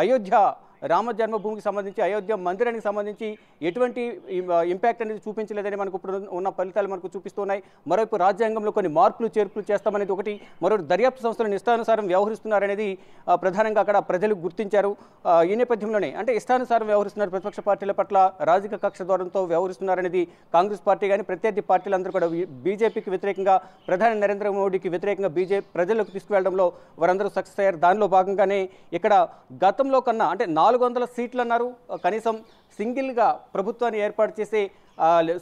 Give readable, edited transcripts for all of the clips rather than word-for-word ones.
అయోధ్య రామ జన్మభూమికి సంబంధించి అయోధ్య మందిరానికి సంబంధించి ఎటువంటి ఇంపాక్ట్ అనేది చూపించలేదని మనకు ఇప్పుడు ఉన్న ఫలితాలు మనకు చూపిస్తున్నాయి. మరోవైపు రాజ్యాంగంలో కొన్ని మార్పులు చేర్పులు చేస్తామనేది ఒకటి, మరొకటి దర్యాప్తు సంస్థలు ఇష్టానుసారం వ్యవహరిస్తున్నారనేది ప్రధానంగా అక్కడ ప్రజలు గుర్తించారు. ఈ నేపథ్యంలోనే అంటే ఇష్టానుసారం వ్యవహరిస్తున్నారు, ప్రతిపక్ష పార్టీల పట్ల రాజకీయ కక్ష ధోరణితో వ్యవహరిస్తున్నారనేది కాంగ్రెస్ పార్టీ కానీ ప్రత్యర్థి పార్టీలందరూ కూడా బీజేపీకి వ్యతిరేకంగా, ప్రధాని నరేంద్ర మోడీకి వ్యతిరేకంగా ప్రజలకు తీసుకువెళ్లడంలో వారందరూ సక్సెస్ అయ్యారు. దానిలో భాగంగానే ఇక్కడ గతంలో కన్నా అంటే 400 సీట్లు అన్నారు, కనీసం సింగిల్గా ప్రభుత్వాన్ని ఏర్పాటు చేసే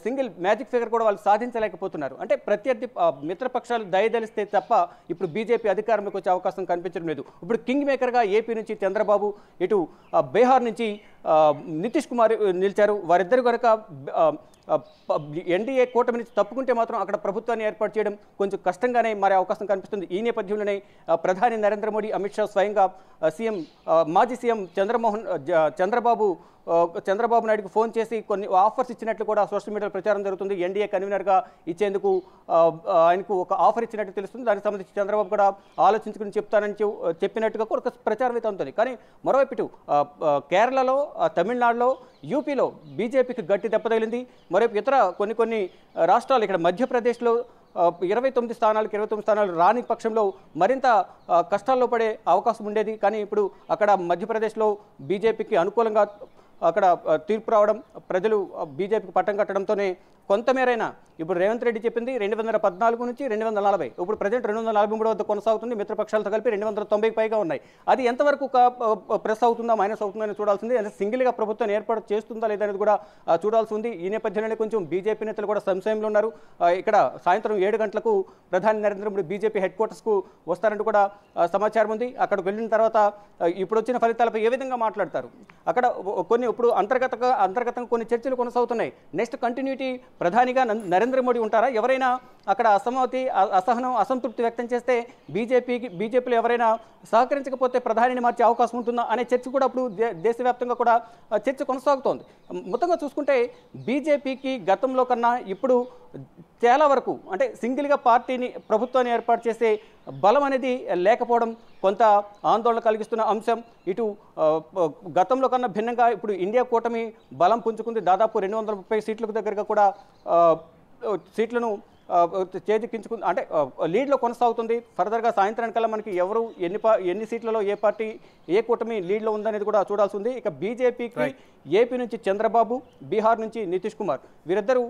సింగిల్ మ్యాజిక్ ఫిగర్ కూడా వాళ్ళు సాధించలేకపోతున్నారు. అంటే ప్రత్యర్థి మిత్రపక్షాలు దయదలిస్తే తప్ప ఇప్పుడు బీజేపీ అధికారంలోకి వచ్చే అవకాశం కనిపించడం లేదు. ఇప్పుడు కింగ్ మేకర్గా ఏపీ నుంచి చంద్రబాబు, ఇటు బీహార్ నుంచి నితీష్ కుమార్ నిలిచారు. వారిద్దరు కనుక ఎన్డీఏ కూటమి నుంచి తప్పుకుంటే మాత్రం అక్కడ ప్రభుత్వాన్ని ఏర్పాటు చేయడం కొంచెం కష్టంగానే మారే అవకాశం కనిపిస్తుంది. ఈ నేపథ్యంలోనే ప్రధాని నరేంద్ర మోడీ, అమిత్ షా స్వయంగా మాజీ సీఎం చంద్రబాబు నాయుడుకు ఫోన్ చేసి కొన్ని ఆఫర్స్ ఇచ్చినట్లు కూడా సోషల్ మీడియాలో ప్రచారం జరుగుతుంది. ఎన్డీఏ కన్వీనర్గా ఇచ్చేందుకు ఆయనకు ఒక ఆఫర్ ఇచ్చినట్టు తెలుస్తుంది. దానికి సంబంధించి చంద్రబాబు కూడా ఆలోచించుకుని చెప్తానని చెప్పినట్టుగా కూడా ఒక ప్రచారం అయితే ఉంటుంది. కానీ మరోవైపు ఇటు కేరళలో, తమిళనాడులో, యూపీలో బీజేపీకి గట్టి దెబ్బతగిలింది. మరోవైపు ఇతర కొన్ని రాష్ట్రాలు, ఇక్కడ మధ్యప్రదేశ్లో 29 స్థానాలు రాని పక్షంలో మరింత కష్టాల్లో పడే అవకాశం ఉండేది. కానీ ఇప్పుడు అక్కడ మధ్యప్రదేశ్లో బీజేపీకి అనుకూలంగా అక్కడ తీర్పు రావడం, ప్రజలు బీజేపీకి పట్టం కట్టడంతోనే కొంతమేరైనా ఇప్పుడు రేవంత్ రెడ్డి చెప్పింది 214 నుంచి 240, ఇప్పుడు ప్రజెంట్ 243 వద్ద కొనసాగుతుంది. మిత్రపక్షాలతో కలిపి 290కి పైగా ఉన్నాయి. అది ఎంతవరకు ప్రెస్ అవుతుందా, మైనస్ అవుతుందని చూడాల్సింది. అంటే సింగిల్గా ప్రభుత్వాన్ని ఏర్పాటు చేస్తుందా లేదనేది కూడా చూడాల్సి ఉంది. ఈ నేపథ్యంలోనే కొంచెం బీజేపీ నేతలు కూడా సంశయంలో ఉన్నారు. ఇక్కడ సాయంత్రం 7 గంటలకు ప్రధాని నరేంద్ర మోడీ బీజేపీ హెడ్ క్వార్టర్స్కు వస్తారంటూ కూడా సమాచారం ఉంది. అక్కడికి వెళ్ళిన తర్వాత ఇప్పుడు వచ్చిన ఫలితాలపై ఏ విధంగా మాట్లాడతారు, అక్కడ కొన్ని ఇప్పుడు అంతర్గతంగా కొన్ని చర్చలు కొనసాగుతున్నాయి. నెక్స్ట్ కంటిన్యూటీ ప్రధానిగా నరేంద్ర మోడీ ఉంటారా, ఎవరైనా అక్కడ అసహనం, అసంతృప్తి వ్యక్తం చేస్తే బీజేపీలో ఎవరైనా సహకరించకపోతే ప్రధానిని మార్చే అవకాశం ఉంటుందా అనే చర్చ కూడా ఇప్పుడు దేశవ్యాప్తంగా కూడా చర్చ కొనసాగుతోంది. మొత్తంగా చూసుకుంటే బీజేపీకి గతంలో కన్నా ఇప్పుడు చాలా వరకు అంటే సింగిల్గా ప్రభుత్వాన్ని ఏర్పాటు చేసే బలం అనేది లేకపోవడం కొంత ఆందోళన కలిగిస్తున్న అంశం. ఇటు గతంలో కన్నా భిన్నంగా ఇప్పుడు ఇండియా కూటమి బలం పుంజుకుంది. దాదాపు 230 సీట్లకు దగ్గరగా కూడా సీట్లను చేజిక్కించుకుంది, అంటే లీడ్లో కొనసాగుతుంది. ఫర్దర్గా సాయంత్రానికల్లా మనకి ఎవరు ఎన్ని సీట్లలో ఏ కూటమి లీడ్లో ఉందనేది కూడా చూడాల్సి ఉంది. ఇక బీజేపీకి ఏపీ నుంచి చంద్రబాబు, బీహార్ నుంచి నితీష్ కుమార్ వీరిద్దరూ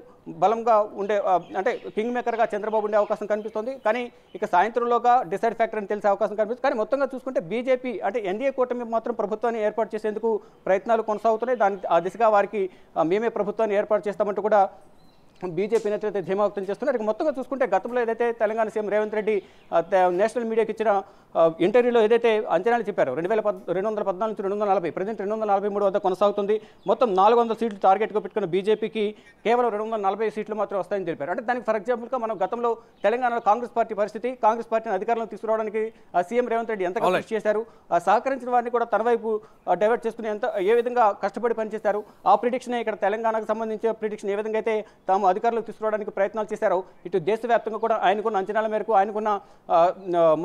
బలంగా ఉండే అంటే కింగ్ మేకర్గా చంద్రబాబు ఉండే అవకాశం కనిపిస్తుంది. కానీ ఇక సాయంత్రంలోగా డిసైడ్ ఫ్యాక్టర్ అని తెలిసే అవకాశం కనిపిస్తుంది. కానీ మొత్తంగా చూసుకుంటే బీజేపీ అంటే ఎన్డీఏ కూటమి మాత్రం ప్రభుత్వాన్ని ఏర్పాటు చేసేందుకు ప్రయత్నాలు కొనసాగుతున్నాయి. ఆ దిశగా వారికి మేమే ప్రభుత్వాన్ని ఏర్పాటు చేస్తామంటూ కూడా బీజేపీ నేతలైతే ధీమా వ్యక్తం చేస్తున్నారు. ఇక మొత్తంగా చూసుకుంటే గతంలో ఏదైతే తెలంగాణ సీఎం రేవంత్ రెడ్డి నేషనల్ మీడియాకి ఇచ్చిన ఇంటర్వ్యూలో ఏదైతే అంచనాలు చెప్పారో 214 నుంచి 240, ప్రజెంట్ 243 వద్ద కొనసాగుతుంది. మొత్తం 400 సీట్లు టార్గెట్గా పెట్టుకున్న బీజేపీకి కేవలం 240 సీట్లు మాత్రం వస్తాయని తెలిపారు. అంటే దానికి ఫర్ ఎగ్జాంపుల్గా మనం గతంలో తెలంగాణలో కాంగ్రెస్ పార్టీని అధికారంలోకి తీసుకురావడానికి సీఎం రేవంత్ రెడ్డి ఎంతగా కృషి చేశారు, సహకరించిన వారిని కూడా తన వైపు డైవర్ట్ చేసుకుని ఏ విధంగా కష్టపడి పనిచేశారు, ఆ ప్రిడిక్షన్ ఇక్కడ తెలంగాణకు సంబంధించిన ప్రిడిక్షన్ ఏ విధంగా అయితే తాము అధికారంలోకి తీసుకురావడానికి ప్రయత్నాలు చేశారో ఇటు దేశవ్యాప్తంగా కూడా ఆయనకున్న అంచనాల మేరకు, ఆయనకున్న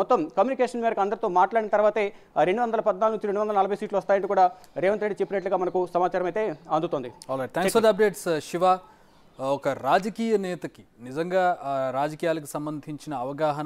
మొత్తం కమ్యూనికేషన్ మేరకు అందరితో మాట్లాడిన తర్వాతే 214 నుంచి 240 సీట్లు వస్తాయంటూ కూడా రేవంత్ రెడ్డి చెప్పినట్లుగా మనకు సమాచారం అయితే అందుతోంది. Thanks for the updates Shiva. ఒక రాజకీయ నేతకి నిజంగా రాజకీయాలకు సంబంధించిన అవగాహన